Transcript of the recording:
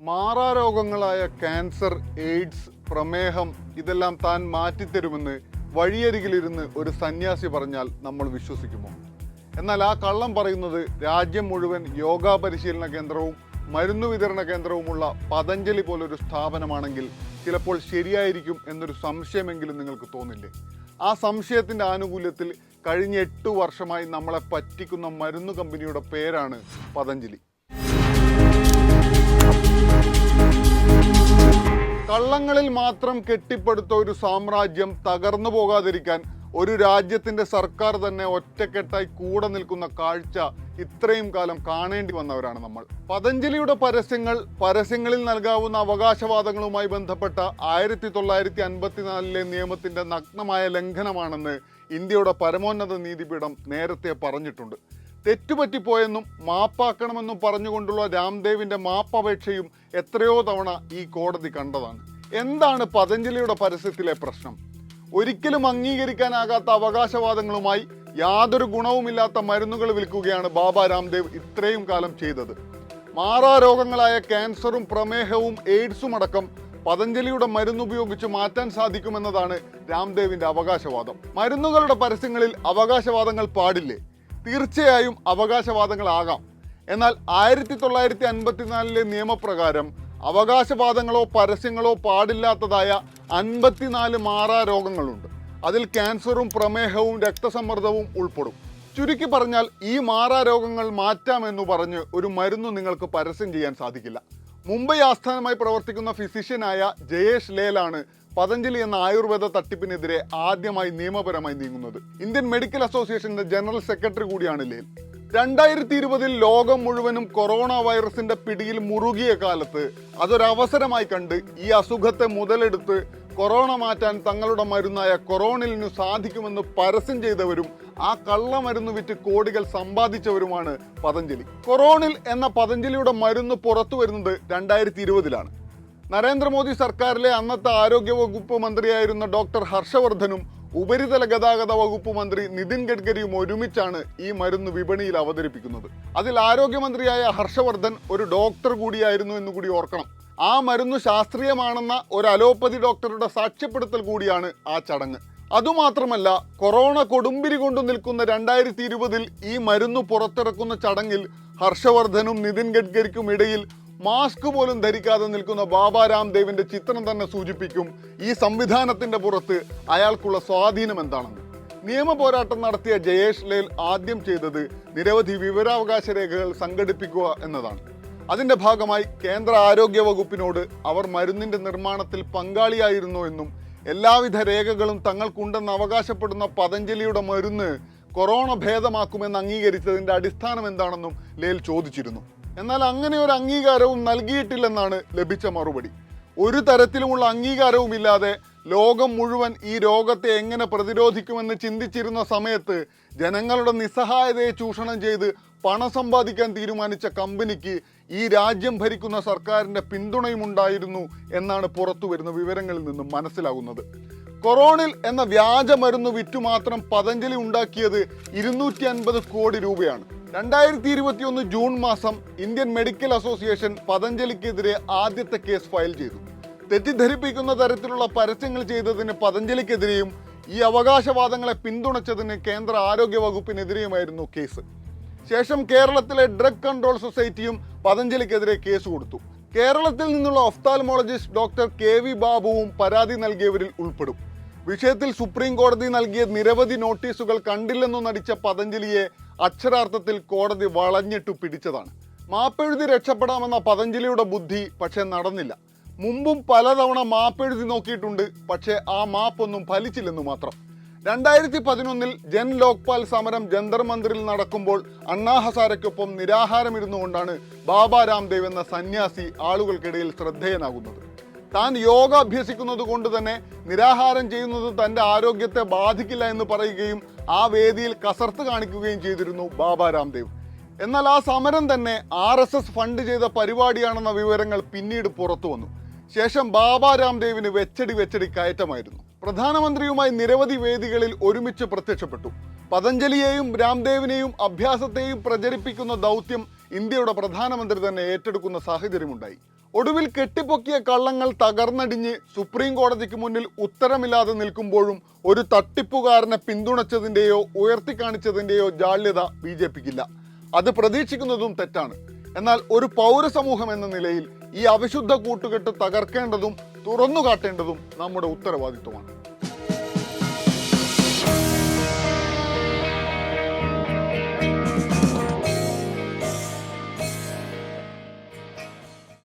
മാറാരോഗങ്ങളായ cancer, AIDS, പ്രമേഹം ഇതെല്ലാം താൻ മാറ്റിത്തരുമെന്ന് വഴിയരികിലിരുന്ന് ഒരു സന്യാസി പറഞ്ഞാൽ നമ്മൾ വിശ്വസിക്കുമോ? എന്നാൽ ആ കള്ളം പറയുന്നത് രാജ്യം മുഴുവൻ യോഗാ പരിശീലന കേന്ദ്രവും മരുന്നു വിതരണ കേന്ദ്രവുമുള്ള പതഞ്ജലി പോലൊരു സ്ഥാപനമാണെങ്കിൽ ചിലപ്പോൾ ശരിയായിരിക്കും എന്നൊരു സംശയമെങ്കിലും നിങ്ങൾക്ക് തോന്നില്ലേ? ആ സംശയത്തിൻ്റെ ആനുകൂല്യത്തിൽ കഴിഞ്ഞ 8 വർഷമായി നമ്മളെ പറ്റിക്കുന്ന മരുന്നു കമ്പനിയുടെ പേരാണ് പതഞ്ജലി. കള്ളങ്ങളിൽ മാത്രം കെട്ടിപ്പടുത്ത ഒരു സാമ്രാജ്യം തകർന്നു പോകാതിരിക്കാൻ ഒരു രാജ്യത്തിന്റെ സർക്കാർ തന്നെ ഒറ്റക്കെട്ടായി കൂടെ നിൽക്കുന്ന കാഴ്ച ഇത്രയും കാലം കാണേണ്ടി വന്നവരാണ് നമ്മൾ. പതഞ്ജലിയുടെ പരസ്യങ്ങളിൽ നൽകാവുന്ന അവകാശവാദങ്ങളുമായി ബന്ധപ്പെട്ട 1954 നിയമത്തിന്റെ നഗ്നമായ ലംഘനമാണെന്ന് ഇന്ത്യയുടെ പരമോന്നത നീതിപീഠം നേരത്തെ പറഞ്ഞിട്ടുണ്ട്. തെറ്റുപറ്റിപ്പോയെന്നും മാപ്പാക്കണമെന്നും പറഞ്ഞുകൊണ്ടുള്ള രാംദേവിന്റെ മാപ്പപേക്ഷയും എത്രയോ തവണ ഈ കോടതി കണ്ടതാണ്. എന്താണ് പതഞ്ജലിയുടെ പരസ്യത്തിലെ പ്രശ്നം? ഒരിക്കലും അംഗീകരിക്കാനാകാത്ത അവകാശവാദങ്ങളുമായി യാതൊരു ഗുണവുമില്ലാത്ത മരുന്നുകൾ വിൽക്കുകയാണ് ബാബ രാംദേവ് ഇത്രയും കാലം ചെയ്തത്. മാറാരോഗങ്ങളായ ക്യാൻസറും പ്രമേഹവും എയ്ഡ്സും അടക്കം പതഞ്ജലിയുടെ മരുന്നുപയോഗിച്ച് മാറ്റാൻ സാധിക്കുമെന്നതാണ് രാംദേവിന്റെ അവകാശവാദം. മരുന്നുകളുടെ പരസ്യങ്ങളിൽ അവകാശവാദങ്ങൾ പാടില്ലേ? തീർച്ചയായും അവകാശവാദങ്ങളാകാം. എന്നാൽ 1954 നിയമപ്രകാരം അവകാശവാദങ്ങളോ പരസ്യങ്ങളോ പാടില്ലാത്തതായ 54 മാറാരോഗങ്ങളുണ്ട്. അതിൽ ക്യാൻസറും പ്രമേഹവും രക്തസമ്മർദ്ദവും ഉൾപ്പെടും. ചുരുക്കി പറഞ്ഞാൽ ഈ മാറാരോഗങ്ങൾ മാറ്റാമെന്നു പറഞ്ഞ് ഒരു മരുന്ന് നിങ്ങൾക്ക് പരസ്യം ചെയ്യാൻ സാധിക്കില്ല. മുംബൈ ആസ്ഥാനമായി പ്രവർത്തിക്കുന്ന ഫിസിഷ്യനായ ജയേഷ് ലേലാണ് പതഞ്ജലി എന്ന ആയുർവേദ തട്ടിപ്പിനെതിരെ ആദ്യമായി നിയമപരമായി നീങ്ങുന്നത്. ഇന്ത്യൻ മെഡിക്കൽ അസോസിയേഷന്റെ ജനറൽ സെക്രട്ടറി കൂടിയാണ് ലേൽ. 2020 ലോകം മുഴുവനും കൊറോണ വൈറസിന്റെ പിടിയിൽ മുറുകിയ കാലത്ത് അതൊരവസരമായി കണ്ട് ഈ അസുഖത്തെ മുതലെടുത്ത് കൊറോണ മാറ്റാൻ തങ്ങളുടെ മരുന്നായ കൊറോണിലിനു സാധിക്കുമെന്ന് പരസ്യം ചെയ്തവരും ആ കള്ളമരുന്ന് വിറ്റ് കോടികൾ സമ്പാദിച്ചവരുമാണ് പതഞ്ജലി. കൊറോണിൽ എന്ന പതഞ്ജലിയുടെ മരുന്ന് പുറത്തു വരുന്നത് 2020 നരേന്ദ്രമോദി സർക്കാരിലെ അന്നത്തെ ആരോഗ്യവകുപ്പ് മന്ത്രിയായിരുന്ന ഡോക്ടർ ഹർഷവർദ്ധനും ഉപരിതല ഗതാഗത വകുപ്പ് മന്ത്രി നിതിൻ ഗഡ്കരിയും ഒരുമിച്ചാണ് ഈ മരുന്ന് വിപണിയിൽ അവതരിപ്പിക്കുന്നത്. അതിൽ ആരോഗ്യമന്ത്രിയായ ഹർഷവർദ്ധൻ ഒരു ഡോക്ടർ കൂടിയായിരുന്നു എന്നുകൂടി ഓർക്കണം. ആ മരുന്ന് ശാസ്ത്രീയമാണെന്ന ഒരു അലോപ്പതി ഡോക്ടറുടെ സാക്ഷ്യപ്പെടുത്തൽ കൂടിയാണ് ആ ചടങ്ങ്. അതുമാത്രമല്ല, കൊറോണ കൊടുമ്പിരി കൊണ്ടു നിൽക്കുന്ന 2020 ഈ മരുന്ന് പുറത്തിറക്കുന്ന ചടങ്ങിൽ ഹർഷവർദ്ധനും നിതിൻ ഗഡ്കരിക്കും ഇടയിൽ മാസ്ക് പോലും ധരിക്കാതെ നിൽക്കുന്ന ബാബ രാംദേവിന്റെ ചിത്രം തന്നെ സൂചിപ്പിക്കും ഈ സംവിധാനത്തിന്റെ പുറത്ത് അയാൾക്കുള്ള സ്വാധീനം എന്താണെന്ന്. നിയമ പോരാട്ടം നടത്തിയ ജയേഷ് ലേൽ ആദ്യം ചെയ്തത് നിരവധി വിവരാവകാശ രേഖകൾ സംഘടിപ്പിക്കുക എന്നതാണ്. അതിന്റെ ഭാഗമായി കേന്ദ്ര ആരോഗ്യ വകുപ്പിനോട് അവർ മരുന്നിന്റെ നിർമ്മാണത്തിൽ പങ്കാളിയായിരുന്നു എന്നും എല്ലാവിധ രേഖകളും തങ്ങൾക്കുണ്ടെന്ന് അവകാശപ്പെടുന്ന പതഞ്ജലിയുടെ മരുന്ന് കൊറോണ ഭേദമാക്കുമെന്ന് അംഗീകരിച്ചതിന്റെ അടിസ്ഥാനം എന്താണെന്നും ലേൽ ചോദിച്ചിരുന്നു. എന്നാൽ അങ്ങനെ ഒരു അംഗീകാരവും നൽകിയിട്ടില്ലെന്നാണ് ലഭിച്ച മറുപടി. ഒരു തരത്തിലുമുള്ള അംഗീകാരവുമില്ലാതെ ലോകം മുഴുവൻ ഈ രോഗത്തെ എങ്ങനെ പ്രതിരോധിക്കുമെന്ന് ചിന്തിച്ചിരുന്ന സമയത്ത് ജനങ്ങളുടെ നിസ്സഹായതയെ ചൂഷണം ചെയ്ത് പണം സമ്പാദിക്കാൻ തീരുമാനിച്ച കമ്പനിക്ക് ഈ രാജ്യം ഭരിക്കുന്ന സർക്കാരിന്റെ പിന്തുണയുമുണ്ടായിരുന്നു എന്നാണ് പുറത്തു വരുന്ന വിവരങ്ങളിൽ നിന്നും മനസ്സിലാകുന്നത്. കൊറോണിൽ എന്ന വ്യാജ മരുന്ന് വിറ്റു മാത്രം പതഞ്ജലി ഉണ്ടാക്കിയത് 250 കോടി രൂപയാണ്. 2021 ജൂൺ മാസം ഇന്ത്യൻ മെഡിക്കൽ അസോസിയേഷൻ പതഞ്ജലിക്കെതിരെ ആദ്യത്തെ കേസ് ഫയൽ ചെയ്തു. തെറ്റിദ്ധരിപ്പിക്കുന്ന തരത്തിലുള്ള പരസ്യങ്ങൾ ചെയ്തതിന് പതഞ്ജലിക്കെതിരെയും ഈ അവകാശവാദങ്ങളെ പിന്തുണച്ചതിന് കേന്ദ്ര ആരോഗ്യ വകുപ്പിനെതിരെയുമായിരുന്നു കേസ്. ശേഷം കേരളത്തിലെ ഡ്രഗ് കൺട്രോൾ സൊസൈറ്റിയും പതഞ്ജലിക്കെതിരെ കേസ് കൊടുത്തു. കേരളത്തിൽ നിന്നുള്ള ഒഫ്താൽമോളജിസ്റ്റ് ഡോക്ടർ KV ബാബുവും പരാതി നൽകിയവരിൽ ഉൾപ്പെടും. വിഷയത്തിൽ സുപ്രീം കോടതി നൽകിയ നിരവധി നോട്ടീസുകൾ കണ്ടില്ലെന്നു നടിച്ച പതഞ്ജലിയെ അക്ഷരാർത്ഥത്തിൽ കോടതി വളഞ്ഞിട്ടു പിടിച്ചതാണ്. മാപ്പെഴുതി രക്ഷപ്പെടാമെന്ന പതഞ്ജലിയുടെ ബുദ്ധി പക്ഷെ നടന്നില്ല. മുമ്പും പലതവണ മാപ്പെഴുതി നോക്കിയിട്ടുണ്ട്, പക്ഷേ ആ മാപ്പൊന്നും ഫലിച്ചില്ലെന്നു മാത്രം. 2011 ജൻ ലോക്പാൽ സമരം ജന്തർ മന്ദിറിൽ നടക്കുമ്പോൾ അണ്ണാ ഹസാരയ്ക്കൊപ്പം നിരാഹാരമിരുന്നുകൊണ്ടാണ് ബാബ രാംദേവ് എന്ന സന്യാസി ആളുകൾക്കിടയിൽ ശ്രദ്ധേയനാകുന്നത്. താൻ യോഗ അഭ്യസിക്കുന്നത് കൊണ്ട് തന്നെ നിരാഹാരം ചെയ്യുന്നത് തൻ്റെ ആരോഗ്യത്തെ ബാധിക്കില്ല എന്ന് പറയുകയും ആ വേദിയിൽ കസർത്ത് കാണിക്കുകയും ചെയ്തിരുന്നു ബാബ രാംദേവ്. എന്നാൽ ആ സമരം തന്നെ RSS ഫണ്ട് ചെയ്ത പരിപാടിയാണെന്ന വിവരങ്ങൾ പിന്നീട് പുറത്തു വന്നു. ശേഷം ബാബ രാംദേവിന് വെച്ചടി കയറ്റമായിരുന്നു. പ്രധാനമന്ത്രിയുമായി നിരവധി വേദികളിൽ ഒരുമിച്ച് പ്രത്യക്ഷപ്പെട്ടു. പതഞ്ജലിയെയും രാംദേവിനെയും അഭ്യാസത്തെയും പ്രചരിപ്പിക്കുന്ന ദൗത്യം ഇന്ത്യയുടെ പ്രധാനമന്ത്രി തന്നെ ഏറ്റെടുക്കുന്ന സാഹചര്യമുണ്ടായി. ഒടുവിൽ കെട്ടിപ്പൊക്കിയ കള്ളങ്ങൾ തകർന്നടിഞ്ഞ് സുപ്രീം കോടതിക്ക് മുന്നിൽ ഉത്തരമില്ലാതെ നിൽക്കുമ്പോഴും ഒരു തട്ടിപ്പുകാരനെ പിന്തുണച്ചതിൻ്റെയോ ഉയർത്തിക്കാണിച്ചതിൻ്റെയോ ജാള്യത BJPക്കില്ല. അത് പ്രതീക്ഷിക്കുന്നതും തെറ്റാണ്. എന്നാൽ ഒരു പൗരസമൂഹം എന്ന നിലയിൽ ഈ അവിശുദ്ധ കൂട്ടുകെട്ട് തകർക്കേണ്ടതും തുറന്നു കാട്ടേണ്ടതും നമ്മുടെ ഉത്തരവാദിത്വമാണ്.